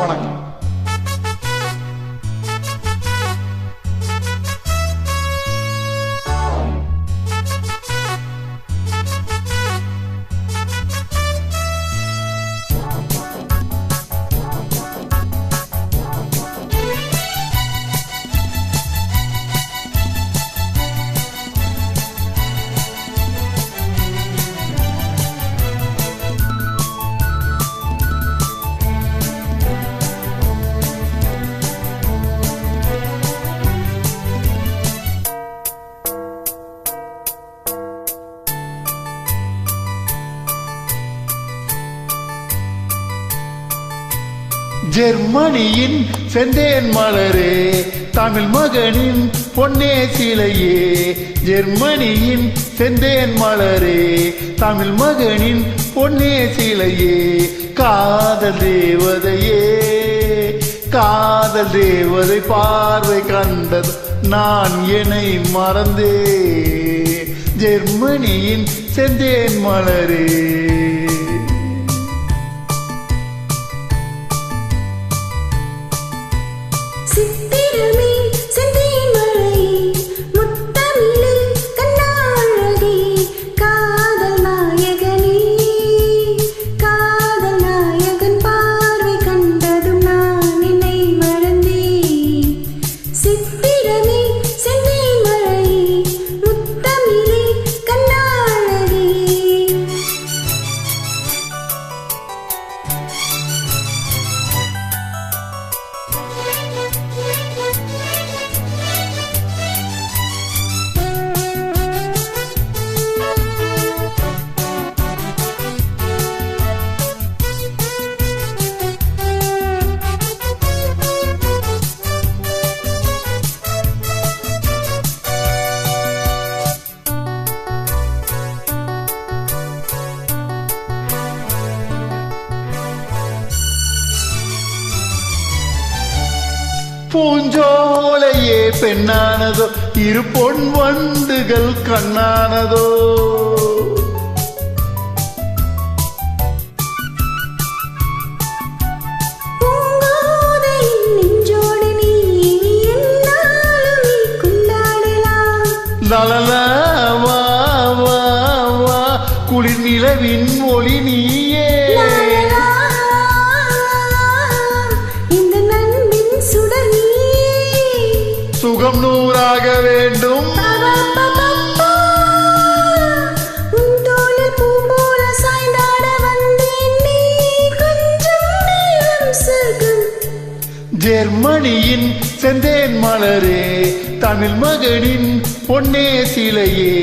வணக்கம். ஜெர்மனியின் செந்தேன் மலரே, தமிழ் மகனின் பொன்னே சிலையே. ஜெர்மனியின் செந்தேன் மலரே, தமிழ் மகனின் பொன்னே சிலையே. காதல் தேவதையே, காதல் தேவதை பார்வை கண்டது நான் என்னை மறந்தே. ஜெர்மனியின் செந்தேன் மலரே. பூஞ்சோலையே பெண்ணானதோ, இரு பொன் வண்டுகள் கண்ணானதோ. லலலா வா வா வா, குளிர் நிலவின் ஒளி நீயே. சுகம் நூறாக வேண்டும். ஜெர்மனியின் செந்தேன் மலரே, தமிழ் மகனின் பொன்னே சிலையே.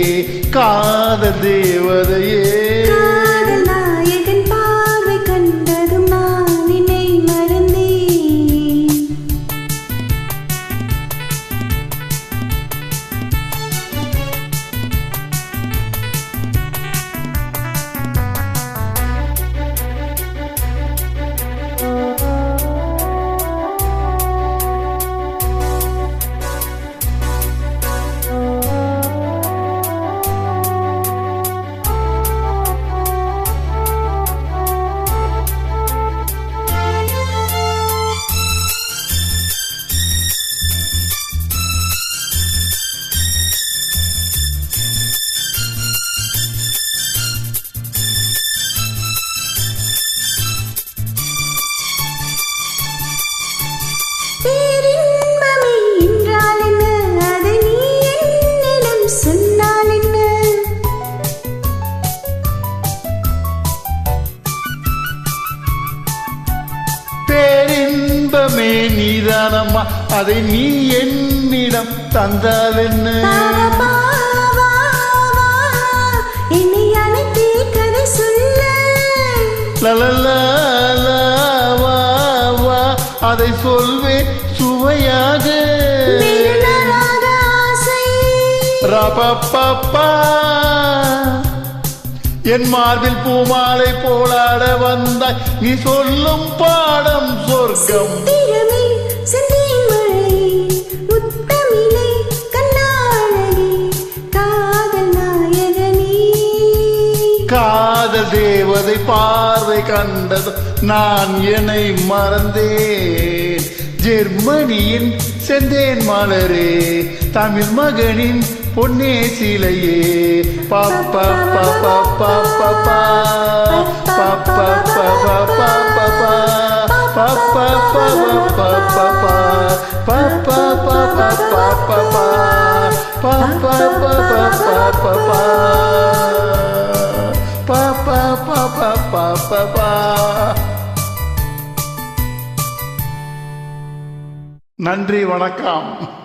காதல் தேவதையே, பேரின்பமே நீதானம்மா, அதை நீ என்னிடம் தந்தால் என்ன. அதை சொல்வேன் சுவையாக. ரபப்பப்பா, என் மார்பில் பூமாலை போலாட வந்தாய், நீ சொல்லும் பாடம் சொர்க்கம். காதல் தேவதை பார்வை கண்டது நான் என்னை மறந்தேன். ஜெர்மனியின் செந்தேன் மலரே, தமிழ் மகனின் பொன்னே சிலையே. பாப்பா பாப்பா பாப்பா பாப்பா பாப்பா பாப்பா பாப்பா பாப்பா. நன்றி, வணக்கம்.